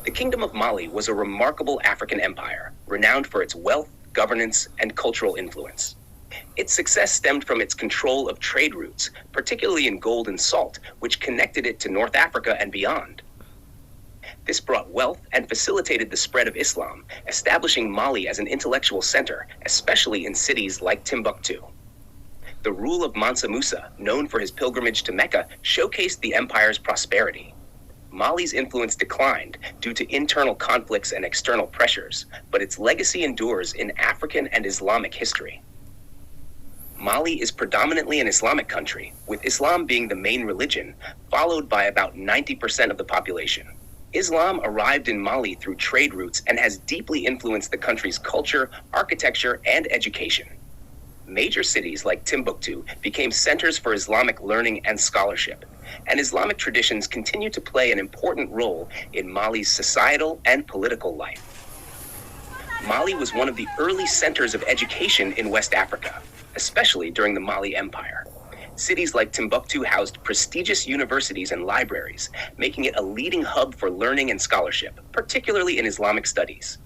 The Kingdom of Mali was a remarkable African empire, renowned for its wealth, governance, and cultural influence. Its success stemmed from its control of trade routes, particularly in gold and salt, which connected it to North Africa and beyond. This brought wealth and facilitated the spread of Islam, establishing Mali as an intellectual center, especially in cities like Timbuktu. The rule of Mansa Musa, known for his pilgrimage to Mecca, showcased the empire's prosperity. Mali's influence declined due to internal conflicts and external pressures, but its legacy endures in African and Islamic history. Mali is predominantly an Islamic country, with Islam being the main religion, followed by about 90% of the population. Islam arrived in Mali through trade routes and has deeply influenced the country's culture, architecture, and education. Major cities like Timbuktu became centers for Islamic learning and scholarship, and Islamic traditions continue to play an important role in Mali's societal and political life. Mali was one of the early centers of education in West Africa, especially during the Mali Empire. Cities like Timbuktu housed prestigious universities and libraries, making it a leading hub for learning and scholarship, particularly in Islamic studies.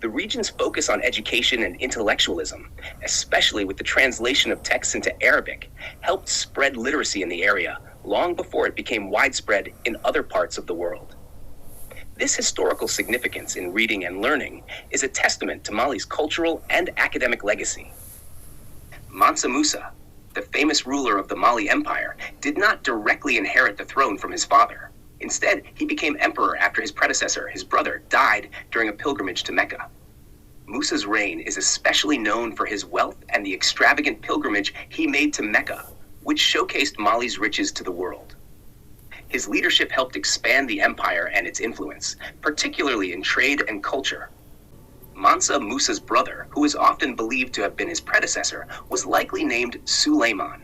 The region's focus on education and intellectualism, especially with the translation of texts into Arabic, helped spread literacy in the area long before it became widespread in other parts of the world. This historical significance in reading and learning is a testament to Mali's cultural and academic legacy. Mansa Musa, the famous ruler of the Mali Empire, did not directly inherit the throne from his father. Instead, he became emperor after his predecessor, his brother, died during a pilgrimage to Mecca. Musa's reign is especially known for his wealth and the extravagant pilgrimage he made to Mecca, which showcased Mali's riches to the world. His leadership helped expand the empire and its influence, particularly in trade and culture. Mansa Musa's brother, who is often believed to have been his predecessor, was likely named Suleiman.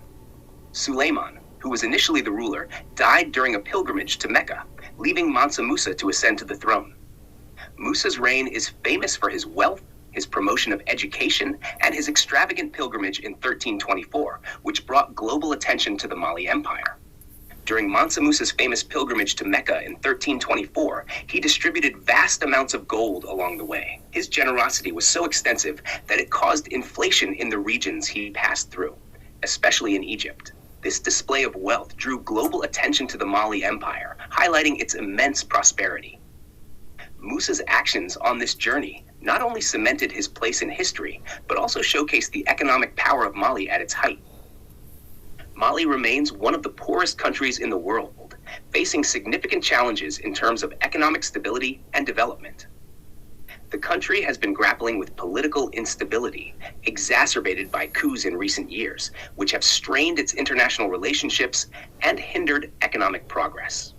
Suleiman, who was initially the ruler, died during a pilgrimage to Mecca, leaving Mansa Musa to ascend to the throne. Musa's reign is famous for his wealth, his promotion of education, and his extravagant pilgrimage in 1324, which brought global attention to the Mali Empire. During Mansa Musa's famous pilgrimage to Mecca in 1324, he distributed vast amounts of gold along the way. His generosity was so extensive that it caused inflation in the regions he passed through, especially in Egypt. This display of wealth drew global attention to the Mali Empire, highlighting its immense prosperity. Musa's actions on this journey not only cemented his place in history, but also showcased the economic power of Mali at its height. Mali remains one of the poorest countries in the world, facing significant challenges in terms of economic stability and development. The country has been grappling with political instability, exacerbated by coups in recent years, which have strained its international relationships and hindered economic progress.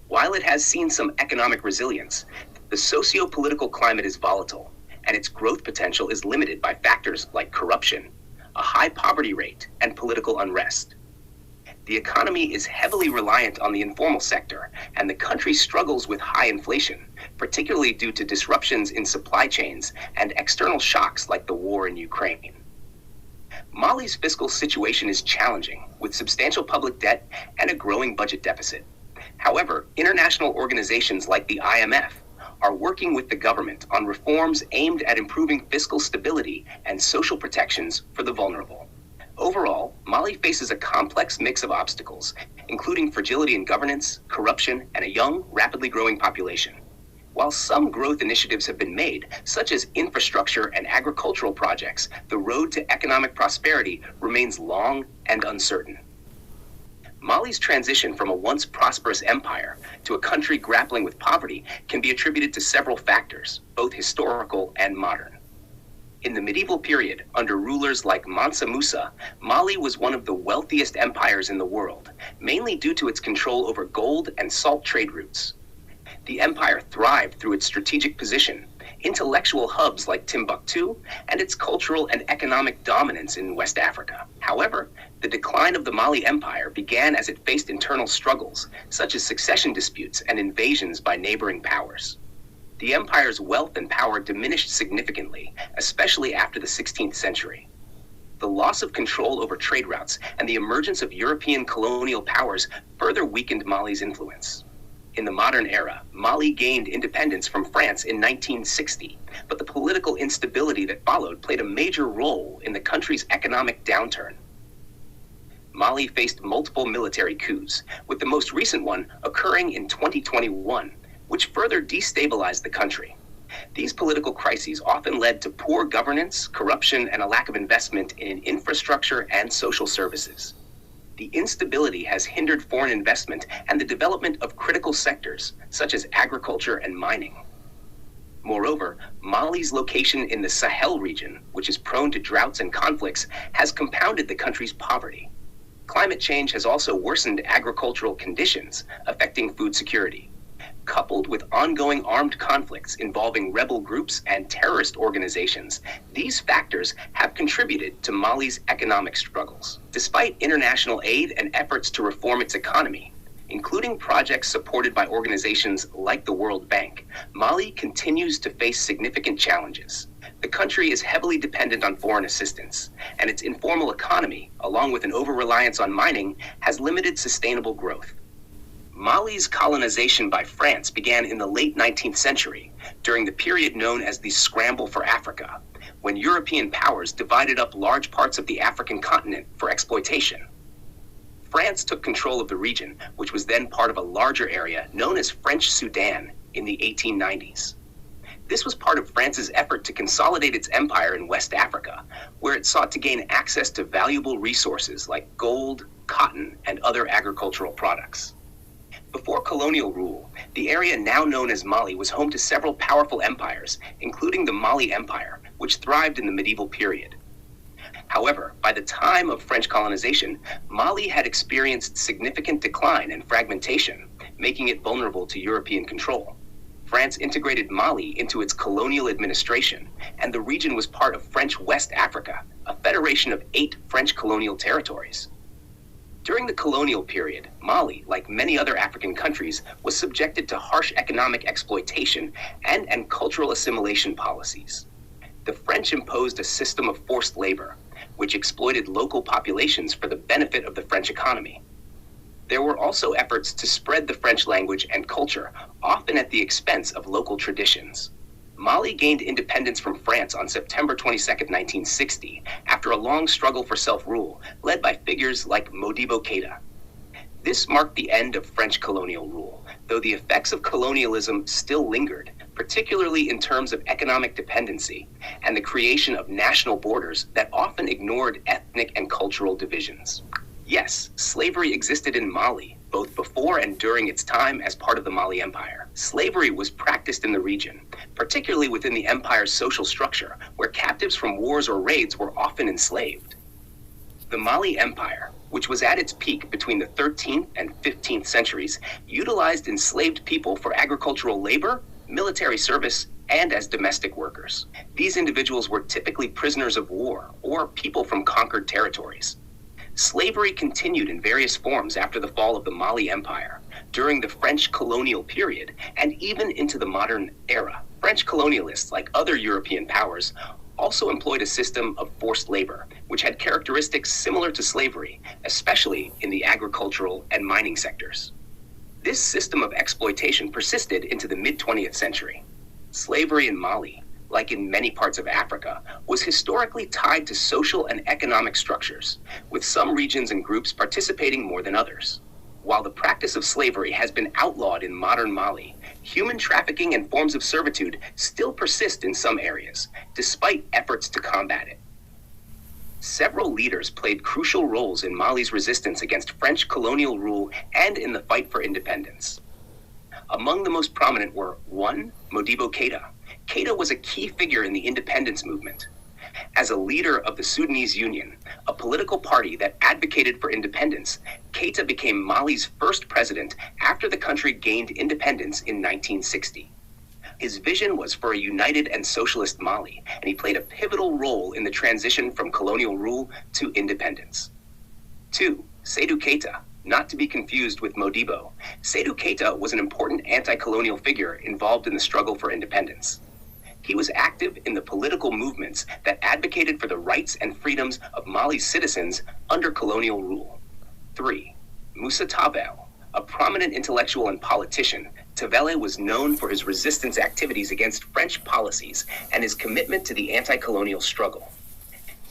While it has seen some economic resilience, the socio-political climate is volatile, and its growth potential is limited by factors like corruption, a high poverty rate, and political unrest. The economy is heavily reliant on the informal sector, and the country struggles with high inflation, particularly due to disruptions in supply chains and external shocks like the war in Ukraine. Mali's fiscal situation is challenging, with substantial public debt and a growing budget deficit. However, international organizations like the IMF are working with the government on reforms aimed at improving fiscal stability and social protections for the vulnerable. Overall, Mali faces a complex mix of obstacles, including fragility in governance, corruption, and a young, rapidly growing population. While some growth initiatives have been made, such as infrastructure and agricultural projects, the road to economic prosperity remains long and uncertain. Mali's transition from a once prosperous empire to a country grappling with poverty can be attributed to several factors, both historical and modern. In the medieval period, under rulers like Mansa Musa, Mali was one of the wealthiest empires in the world, mainly due to its control over gold and salt trade routes. The empire thrived through its strategic position, intellectual hubs like Timbuktu, and its cultural and economic dominance in West Africa. However, the decline of the Mali Empire began as it faced internal struggles, such as succession disputes and invasions by neighboring powers. The empire's wealth and power diminished significantly, especially after the 16th century. The loss of control over trade routes and the emergence of European colonial powers further weakened Mali's influence. In the modern era, Mali gained independence from France in 1960, but the political instability that followed played a major role in the country's economic downturn. Mali faced multiple military coups, with the most recent one occurring in 2021, which further destabilized the country. These political crises often led to poor governance, corruption, and a lack of investment in infrastructure and social services. The instability has hindered foreign investment and the development of critical sectors, such as agriculture and mining. Moreover, Mali's location in the Sahel region, which is prone to droughts and conflicts, has compounded the country's poverty. Climate change has also worsened agricultural conditions, affecting food security. Coupled with ongoing armed conflicts involving rebel groups and terrorist organizations, these factors have contributed to Mali's economic struggles. Despite international aid and efforts to reform its economy, including projects supported by organizations like the World Bank, Mali continues to face significant challenges. The country is heavily dependent on foreign assistance, and its informal economy, along with an over-reliance on mining, has limited sustainable growth. Mali's colonization by France began in the late 19th century, during the period known as the Scramble for Africa, when European powers divided up large parts of the African continent for exploitation. France took control of the region, which was then part of a larger area known as French Sudan in the 1890s. This was part of France's effort to consolidate its empire in West Africa, where it sought to gain access to valuable resources like gold, cotton, and other agricultural products. Before colonial rule, the area now known as Mali was home to several powerful empires, including the Mali Empire, which thrived in the medieval period. However, by the time of French colonization, Mali had experienced significant decline and fragmentation, making it vulnerable to European control. France integrated Mali into its colonial administration, and the region was part of French West Africa, a federation of 8 French colonial territories. During the colonial period, Mali, like many other African countries, was subjected to harsh economic exploitation and cultural assimilation policies. The French imposed a system of forced labor, which exploited local populations for the benefit of the French economy. There were also efforts to spread the French language and culture, often at the expense of local traditions. Mali gained independence from France on September 22, 1960, after a long struggle for self-rule, led by figures like Modibo Keïta. This marked the end of French colonial rule, though the effects of colonialism still lingered, particularly in terms of economic dependency and the creation of national borders that often ignored ethnic and cultural divisions. Yes, slavery existed in Mali, both before and during its time as part of the Mali Empire. Slavery was practiced in the region, particularly within the empire's social structure, where captives from wars or raids were often enslaved. The Mali Empire, which was at its peak between the 13th and 15th centuries, utilized enslaved people for agricultural labor, military service, and as domestic workers. These individuals were typically prisoners of war or people from conquered territories. Slavery continued in various forms after the fall of the Mali Empire, during the French colonial period, and even into the modern era. French colonialists, like other European powers, also employed a system of forced labor, which had characteristics similar to slavery, especially in the agricultural and mining sectors. This system of exploitation persisted into the mid-20th century. Slavery in Mali, like in many parts of Africa, was historically tied to social and economic structures, with some regions and groups participating more than others. While the practice of slavery has been outlawed in modern Mali, human trafficking and forms of servitude still persist in some areas, despite efforts to combat it. Several leaders played crucial roles in Mali's resistance against French colonial rule and in the fight for independence. Among the most prominent were 1. Modibo Keïta. Keïta was a key figure in the independence movement. As a leader of the Sudanese Union, a political party that advocated for independence, Keïta became Mali's first president after the country gained independence in 1960. His vision was for a united and socialist Mali, and he played a pivotal role in the transition from colonial rule to independence. 2. Seydou Keïta, not to be confused with Modibo. Seydou Keïta was an important anti-colonial figure involved in the struggle for independence. He was active in the political movements that advocated for the rights and freedoms of Mali's citizens under colonial rule. 3. Moussa Tabel, A prominent intellectual and politician, Tavele was known for his resistance activities against French policies and his commitment to the anti-colonial struggle.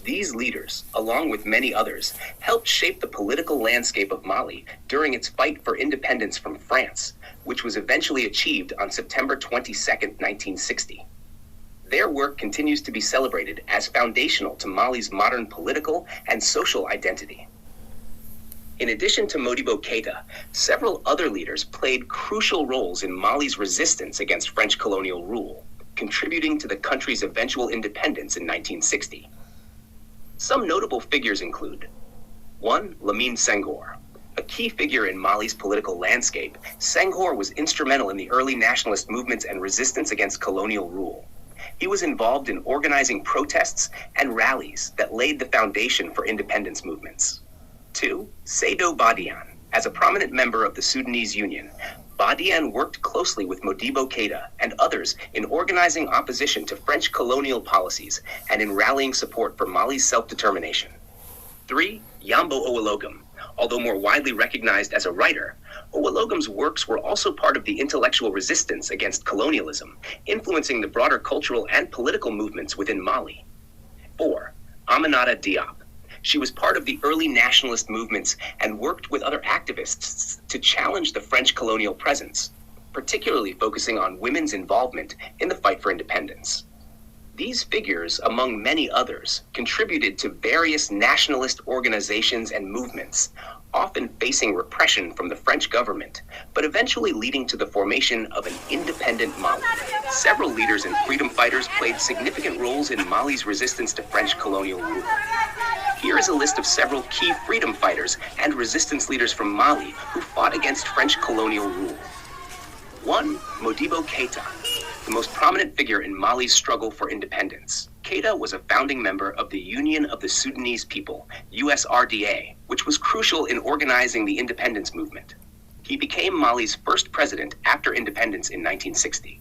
These leaders, along with many others, helped shape the political landscape of Mali during its fight for independence from France, which was eventually achieved on September 22, 1960. Their work continues to be celebrated as foundational to Mali's modern political and social identity. In addition to Modibo Keïta, several other leaders played crucial roles in Mali's resistance against French colonial rule, contributing to the country's eventual independence in 1960. Some notable figures include 1. Lamine Senghor. A key figure in Mali's political landscape, Senghor was instrumental in the early nationalist movements and resistance against colonial rule. He was involved in organizing protests and rallies that laid the foundation for independence movements. 2. Seydou Badiane. As a prominent member of the Sudanese Union, Badiane worked closely with Modibo Keïta and others in organizing opposition to French colonial policies and in rallying support for Mali's self-determination. 3. Yambo Owologum. Although more widely recognized as a writer, Owologum's works were also part of the intellectual resistance against colonialism, influencing the broader cultural and political movements within Mali. 4. Aminata Diop. She was part of the early nationalist movements and worked with other activists to challenge the French colonial presence, particularly focusing on women's involvement in the fight for independence. These figures, among many others, contributed to various nationalist organizations and movements, often facing repression from the French government, but eventually leading to the formation of an independent Mali. Several leaders and freedom fighters played significant roles in Mali's resistance to French colonial rule. Here is a list of several key freedom fighters and resistance leaders from Mali who fought against French colonial rule. 1. Modibo Keïta, the most prominent figure in Mali's struggle for independence. Keïta was a founding member of the Union of the Sudanese People, USRDA, which was crucial in organizing the independence movement. He became Mali's first president after independence in 1960.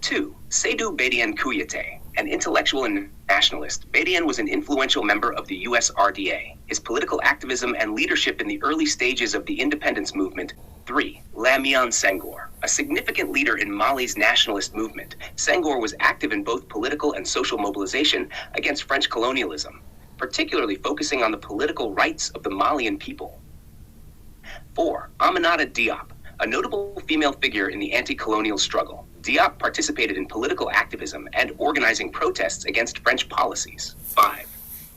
2. Seydou Badiane Kouyaté, an intellectual and nationalist, Badiane was an influential member of the USRDA. His political activism and leadership in the early stages of the independence movement. 3. Lamine Senghor, a significant leader in Mali's nationalist movement. Senghor was active in both political and social mobilization against French colonialism, particularly focusing on the political rights of the Malian people. 4. Aminata Diop, a notable female figure in the anti-colonial struggle. Diop participated in political activism and organizing protests against French policies. 5.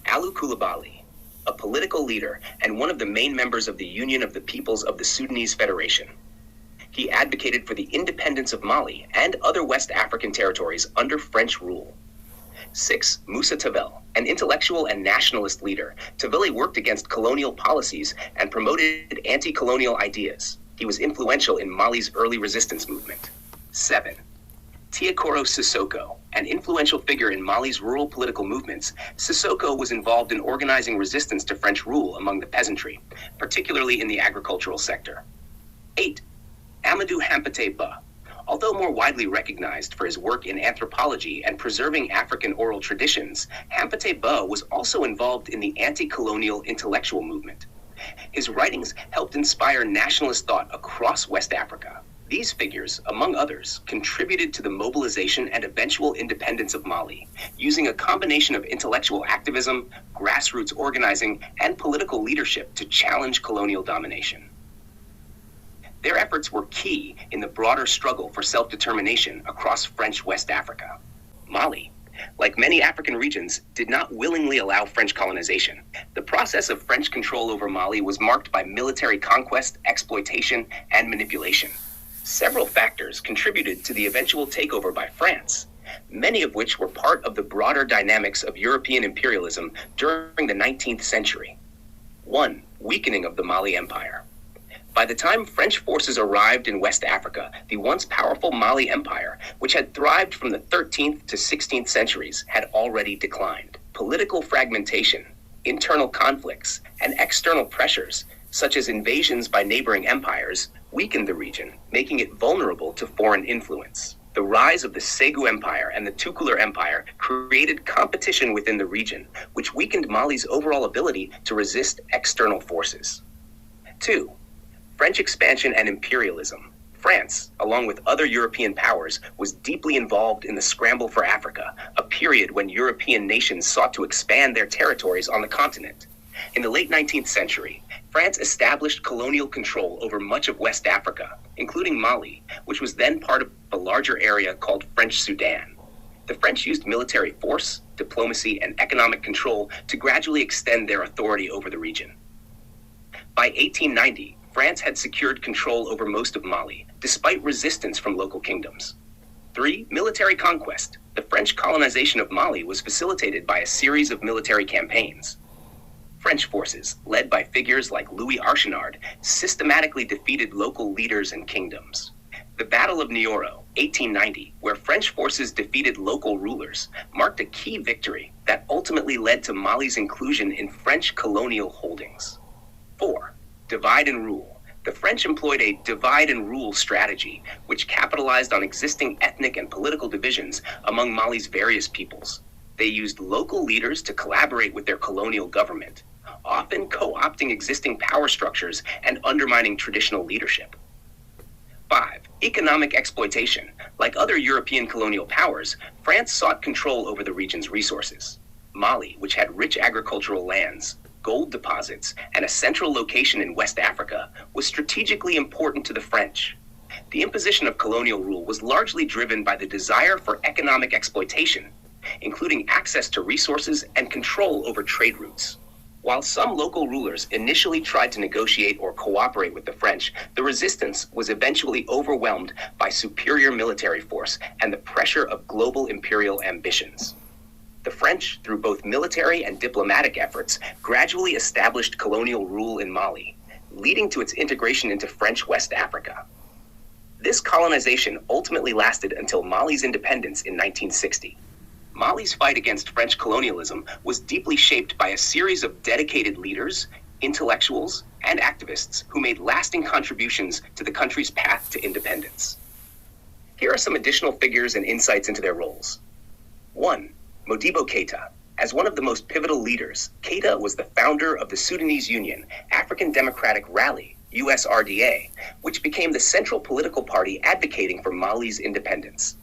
Alou Coulibaly, a political leader and one of the main members of the Union of the Peoples of the Sudanese Federation. He advocated for the independence of Mali and other West African territories under French rule. 6. Moussa Tavele, an intellectual and nationalist leader. Tavele worked against colonial policies and promoted anti-colonial ideas. He was influential in Mali's early resistance movement. 7. Tiakoro Sissoko, an influential figure in Mali's rural political movements. Sissoko was involved in organizing resistance to French rule among the peasantry, particularly in the agricultural sector. 8. Amadou Hampâté Bâ. Although more widely recognized for his work in anthropology and preserving African oral traditions, Hampâté Bâ was also involved in the anti-colonial intellectual movement. His writings helped inspire nationalist thought across West Africa. These figures, among others, contributed to the mobilization and eventual independence of Mali, using a combination of intellectual activism, grassroots organizing, and political leadership to challenge colonial domination. Their efforts were key in the broader struggle for self-determination across French West Africa. Mali, like many African regions, did not willingly allow French colonization. The process of French control over Mali was marked by military conquest, exploitation, and manipulation. Several factors contributed to the eventual takeover by France, many of which were part of the broader dynamics of European imperialism during the 19th century. 1. Weakening of the Mali Empire. By the time French forces arrived in West Africa, the once powerful Mali Empire, which had thrived from the 13th to 16th centuries, had already declined. Political fragmentation, internal conflicts, and external pressures, such as invasions by neighboring empires, weakened the region, making it vulnerable to foreign influence. The rise of the Ségou Empire and the Tukulur Empire created competition within the region, which weakened Mali's overall ability to resist external forces. 2. French expansion and imperialism. France, along with other European powers, was deeply involved in the scramble for Africa, a period when European nations sought to expand their territories on the continent. In the late 19th century, France established colonial control over much of West Africa, including Mali, which was then part of a larger area called French Sudan. The French used military force, diplomacy, and economic control to gradually extend their authority over the region. By 1890, France had secured control over most of Mali, despite resistance from local kingdoms. 3. Military conquest. The French colonization of Mali was facilitated by a series of military campaigns. French forces, led by figures like Louis Archinard, systematically defeated local leaders and kingdoms. The Battle of Nioro, 1890, where French forces defeated local rulers, marked a key victory that ultimately led to Mali's inclusion in French colonial holdings. 4. Divide and rule. The French employed a divide and rule strategy, which capitalized on existing ethnic and political divisions among Mali's various peoples. They used local leaders to collaborate with their colonial government, often co-opting existing power structures and undermining traditional leadership. 5. Economic exploitation. Like other European colonial powers, France sought control over the region's resources. Mali, which had rich agricultural lands, gold deposits, and a central location in West Africa, was strategically important to the French. The imposition of colonial rule was largely driven by the desire for economic exploitation, including access to resources and control over trade routes. While some local rulers initially tried to negotiate or cooperate with the French, the resistance was eventually overwhelmed by superior military force and the pressure of global imperial ambitions. The French, through both military and diplomatic efforts, gradually established colonial rule in Mali, leading to its integration into French West Africa. This colonization ultimately lasted until Mali's independence in 1960. Mali's fight against French colonialism was deeply shaped by a series of dedicated leaders, intellectuals, and activists who made lasting contributions to the country's path to independence. Here are some additional figures and insights into their roles. 1. Modibo Keïta. As one of the most pivotal leaders, Keïta was the founder of the Sudanese Union, African Democratic Rally, USRDA, which became the central political party advocating for Mali's independence.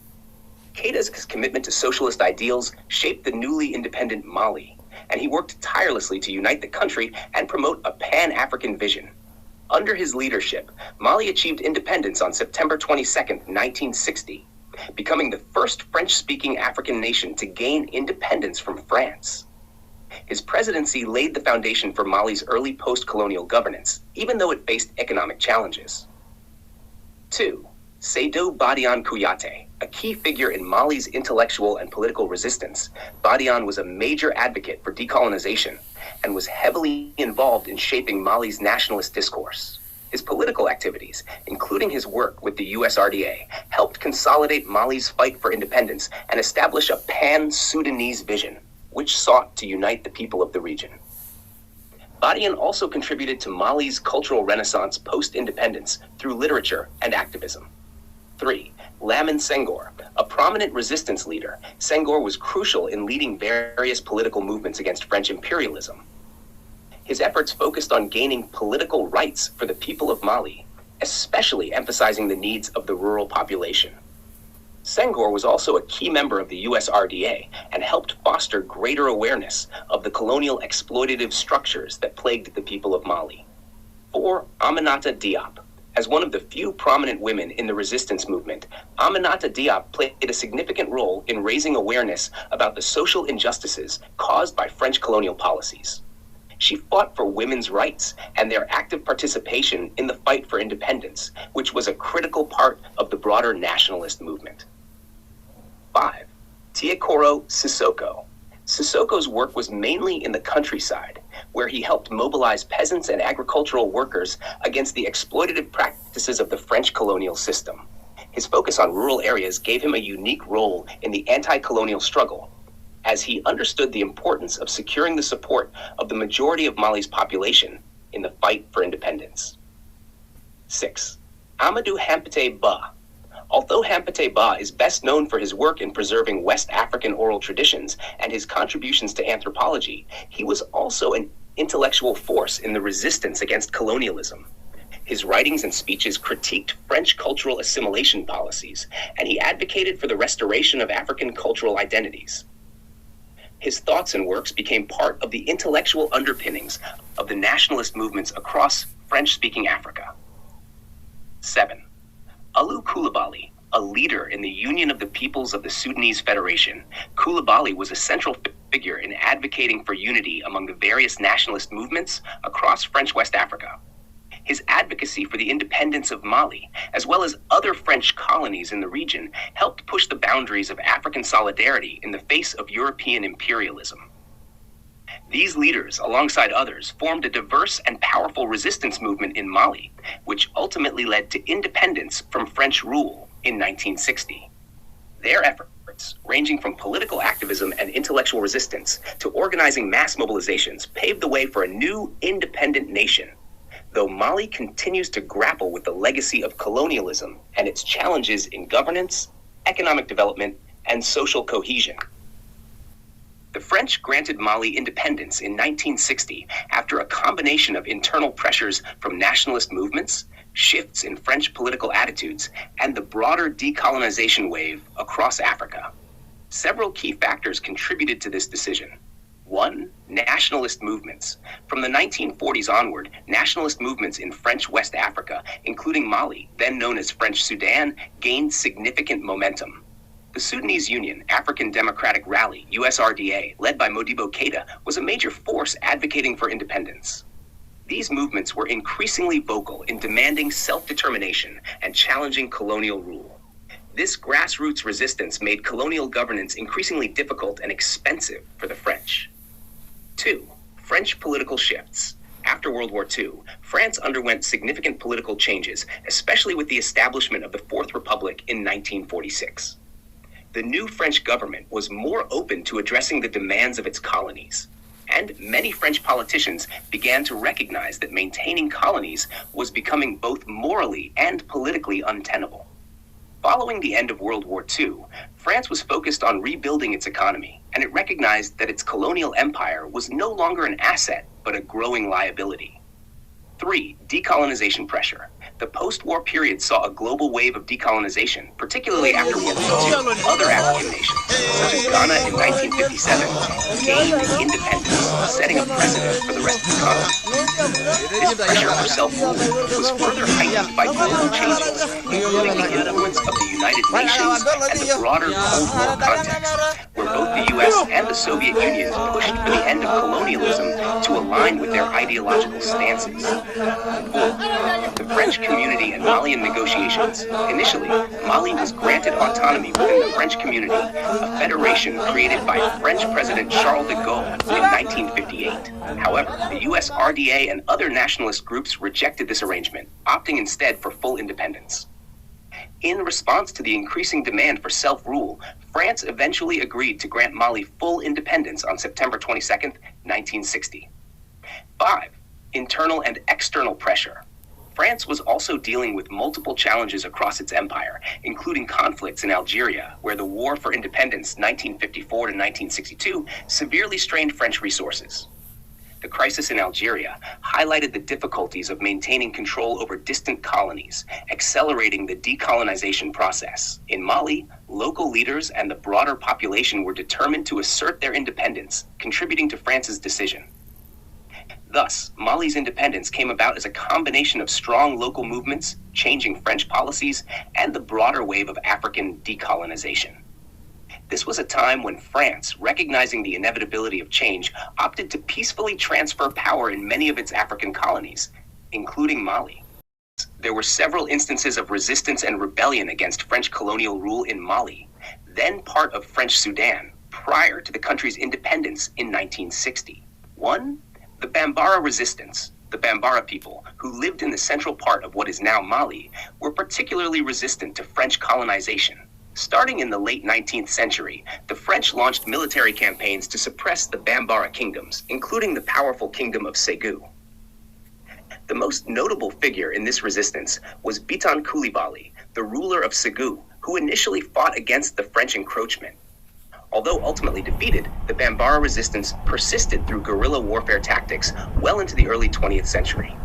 Keïta's commitment to socialist ideals shaped the newly independent Mali, and he worked tirelessly to unite the country and promote a pan-African vision. Under his leadership, Mali achieved independence on September 22, 1960, becoming the first French-speaking African nation to gain independence from France. His presidency laid the foundation for Mali's early post-colonial governance, even though it faced economic challenges. 2. Seydou Badiane Kouyaté. A key figure in Mali's intellectual and political resistance, Badiane was a major advocate for decolonization and was heavily involved in shaping Mali's nationalist discourse. His political activities, including his work with the USRDA, helped consolidate Mali's fight for independence and establish a pan-Sudanese vision, which sought to unite the people of the region. Badiane also contributed to Mali's cultural renaissance post-independence through literature and activism. 3. Lamine Senghor. A prominent resistance leader, Senghor was crucial in leading various political movements against French imperialism. His efforts focused on gaining political rights for the people of Mali, especially emphasizing the needs of the rural population. Senghor was also a key member of the USRDA and helped foster greater awareness of the colonial exploitative structures that plagued the people of Mali. 4. Aminata Diop. As one of the few prominent women in the resistance movement, Aminata Diop played a significant role in raising awareness about the social injustices caused by French colonial policies. She fought for women's rights and their active participation in the fight for independence, which was a critical part of the broader nationalist movement. 5. Tiekoro Sissoko. Sissoko's work was mainly in the countryside, where he helped mobilize peasants and agricultural workers against the exploitative practices of the French colonial system. His focus on rural areas gave him a unique role in the anti-colonial struggle, as he understood the importance of securing the support of the majority of Mali's population in the fight for independence. 6. Amadou Hampâté Bâ. Although Hampâté Bâ is best known for his work in preserving West African oral traditions and his contributions to anthropology, he was also an intellectual force in the resistance against colonialism. His writings and speeches critiqued French cultural assimilation policies, and he advocated for the restoration of African cultural identities. His thoughts and works became part of the intellectual underpinnings of the nationalist movements across French-speaking Africa. 7. Alou Coulibaly, a leader in the Union of the Peoples of the Sudanese Federation. Coulibaly was a central figure in advocating for unity among the various nationalist movements across French West Africa. His advocacy for the independence of Mali, as well as other French colonies in the region, helped push the boundaries of African solidarity in the face of European imperialism. These leaders, alongside others, formed a diverse and powerful resistance movement in Mali, which ultimately led to independence from French rule in 1960. Their efforts, ranging from political activism and intellectual resistance to organizing mass mobilizations, paved the way for a new independent nation, though Mali continues to grapple with the legacy of colonialism and its challenges in governance, economic development, and social cohesion. The French granted Mali independence in 1960 after a combination of internal pressures from nationalist movements, shifts in French political attitudes, and the broader decolonization wave across Africa. Several key factors contributed to this decision. 1. Nationalist movements. From the 1940s onward, nationalist movements in French West Africa, including Mali, then known as French Sudan, gained significant momentum. The Sudanese Union, African Democratic Rally, USRDA, led by Modibo Keïta, was a major force advocating for independence. These movements were increasingly vocal in demanding self-determination and challenging colonial rule. This grassroots resistance made colonial governance increasingly difficult and expensive for the French. 2. French political shifts. After World War II, France underwent significant political changes, especially with the establishment of the Fourth Republic in 1946. The new French government was more open to addressing the demands of its colonies, and many French politicians began to recognize that maintaining colonies was becoming both morally and politically untenable. Following the end of World War II, France was focused on rebuilding its economy, and it recognized that its colonial empire was no longer an asset, but a growing liability. 3. Decolonization pressure. The post-war period saw a global wave of decolonization, particularly after World War II. Other African nations, such as Ghana in 1957, gained independence, setting a precedent for the rest of the continent. This pressure for self-rule was further heightened by global changes, including the influence of the United Nations and the broader Cold War context, where both the US and the Soviet Union pushed for the end of colonialism to align with their ideological stances. 4. The French community and Malian negotiations. Initially, Mali was granted autonomy within the French community, a federation created by French President Charles de Gaulle in 1958. However, the US RDA and other nationalist groups rejected this arrangement, opting instead for full independence. In response to the increasing demand for self-rule, France eventually agreed to grant Mali full independence on September 22, 1960. 5. Internal and external pressure. France was also dealing with multiple challenges across its empire, including conflicts in Algeria, where the War for Independence 1954 to 1962 severely strained French resources. The crisis in Algeria highlighted the difficulties of maintaining control over distant colonies, accelerating the decolonization process. In Mali, local leaders and the broader population were determined to assert their independence, contributing to France's decision. Thus, Mali's independence came about as a combination of strong local movements, changing French policies, and the broader wave of African decolonization. This was a time when France, recognizing the inevitability of change, opted to peacefully transfer power in many of its African colonies, including Mali. There were several instances of resistance and rebellion against French colonial rule in Mali, then part of French Sudan, prior to the country's independence in 1960. 1. The Bambara resistance. The Bambara people, who lived in the central part of what is now Mali, were particularly resistant to French colonization. Starting in the late 19th century, the French launched military campaigns to suppress the Bambara kingdoms, including the powerful kingdom of Ségou. The most notable figure in this resistance was Bitan Coulibaly, the ruler of Ségou, who initially fought against the French encroachment. Although ultimately defeated, the Bambara resistance persisted through guerrilla warfare tactics well into the early 20th century.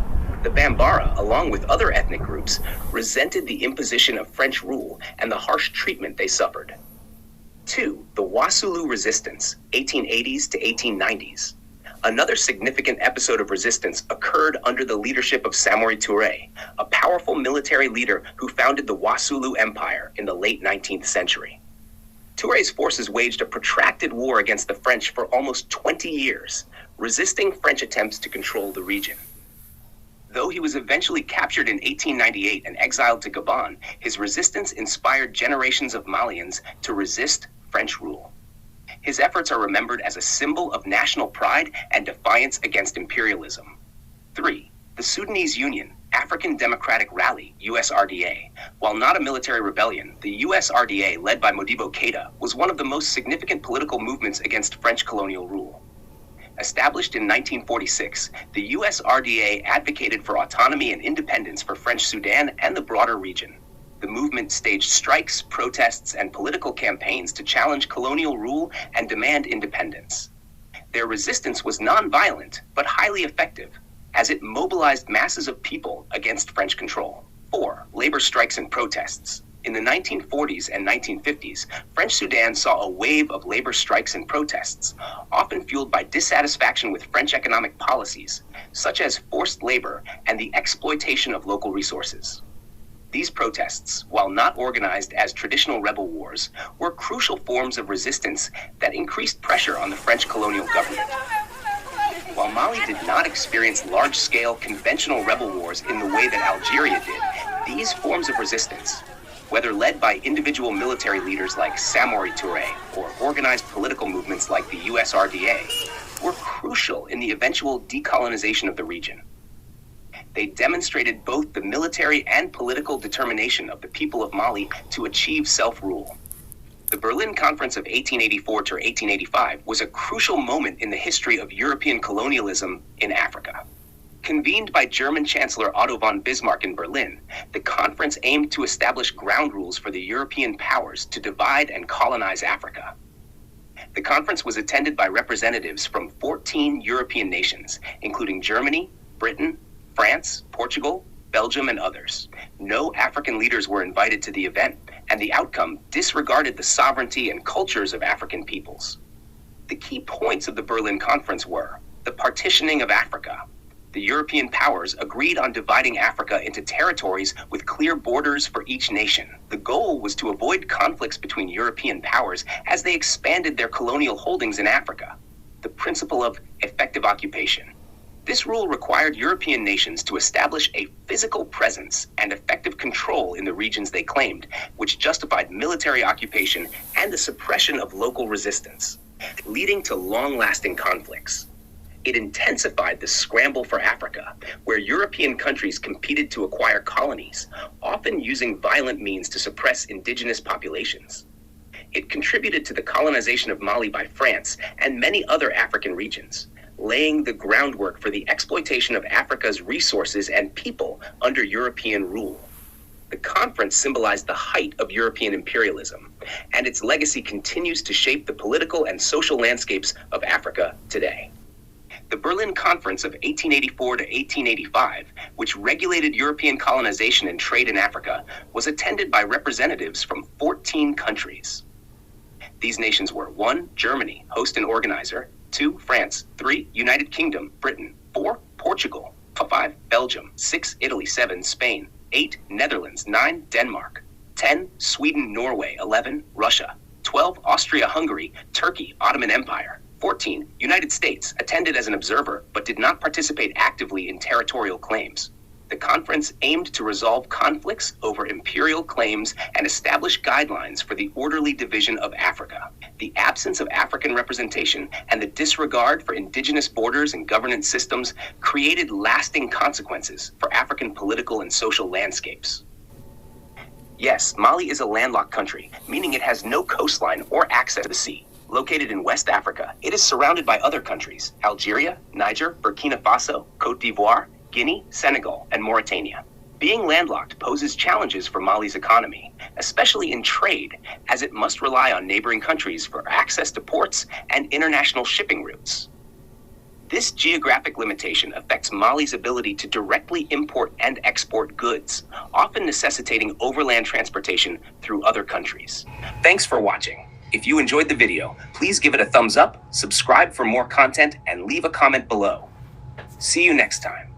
The Bambara, along with other ethnic groups, resented the imposition of French rule and the harsh treatment they suffered. 2. The Wassoulou Resistance, 1880s to 1890s. Another significant episode of resistance occurred under the leadership of Samori Touré, a powerful military leader who founded the Wassoulou Empire in the late 19th century. Touré's forces waged a protracted war against the French for almost 20 years, resisting French attempts to control the region. Though he was eventually captured in 1898 and exiled to Gabon, his resistance inspired generations of Malians to resist French rule. His efforts are remembered as a symbol of national pride and defiance against imperialism. 3. The Sudanese Union, African Democratic Rally, USRDA. While not a military rebellion, the USRDA, led by Modibo Keïta, was one of the most significant political movements against French colonial rule. Established in 1946, the USRDA advocated for autonomy and independence for French Sudan and the broader region. The movement staged strikes, protests, and political campaigns to challenge colonial rule and demand independence. Their resistance was nonviolent, but highly effective, as it mobilized masses of people against French control. 4. Labor strikes and protests. In the 1940s and 1950s, French Sudan saw a wave of labor strikes and protests, often fueled by dissatisfaction with French economic policies, such as forced labor and the exploitation of local resources. These protests, while not organized as traditional rebel wars, were crucial forms of resistance that increased pressure on the French colonial government. While Mali did not experience large-scale conventional rebel wars in the way that Algeria did, these forms of resistance, whether led by individual military leaders like Samori Touré or organized political movements like the USRDA, were crucial in the eventual decolonization of the region. They demonstrated both the military and political determination of the people of Mali to achieve self-rule. The Berlin Conference of 1884 to 1885 was a crucial moment in the history of European colonialism in Africa. Convened by German Chancellor Otto von Bismarck in Berlin, the conference aimed to establish ground rules for the European powers to divide and colonize Africa. The conference was attended by representatives from 14 European nations, including Germany, Britain, France, Portugal, Belgium, and others. No African leaders were invited to the event, and the outcome disregarded the sovereignty and cultures of African peoples. The key points of the Berlin Conference were the partitioning of Africa. The European powers agreed on dividing Africa into territories with clear borders for each nation. The goal was to avoid conflicts between European powers as they expanded their colonial holdings in Africa. The principle of effective occupation. This rule required European nations to establish a physical presence and effective control in the regions they claimed, which justified military occupation and the suppression of local resistance, leading to long-lasting conflicts. It intensified the scramble for Africa, where European countries competed to acquire colonies, often using violent means to suppress indigenous populations. It contributed to the colonization of Mali by France and many other African regions, laying the groundwork for the exploitation of Africa's resources and people under European rule. The conference symbolized the height of European imperialism, and its legacy continues to shape the political and social landscapes of Africa today. The Berlin Conference of 1884 to 1885, which regulated European colonization and trade in Africa, was attended by representatives from 14 countries. These nations were 1. Germany, host and organizer; 2. France; 3. United Kingdom, Britain; 4. Portugal; 5. Belgium; 6. Italy; 7. Spain; 8. Netherlands; 9. Denmark; 10. Sweden, Norway; 11. Russia; 12. Austria-Hungary, Turkey, Ottoman Empire; 14. United States, attended as an observer, but did not participate actively in territorial claims. The conference aimed to resolve conflicts over imperial claims and establish guidelines for the orderly division of Africa. The absence of African representation and the disregard for indigenous borders and governance systems created lasting consequences for African political and social landscapes. Yes, Mali is a landlocked country, meaning it has no coastline or access to the sea. Located in West Africa, it is surrounded by other countries: Algeria, Niger, Burkina Faso, Côte d'Ivoire, Guinea, Senegal, and Mauritania. Being landlocked poses challenges for Mali's economy, especially in trade, as it must rely on neighboring countries for access to ports and international shipping routes. This geographic limitation affects Mali's ability to directly import and export goods, often necessitating overland transportation through other countries. Thanks for watching. If you enjoyed the video, please give it a thumbs up, subscribe for more content, and leave a comment below. See you next time.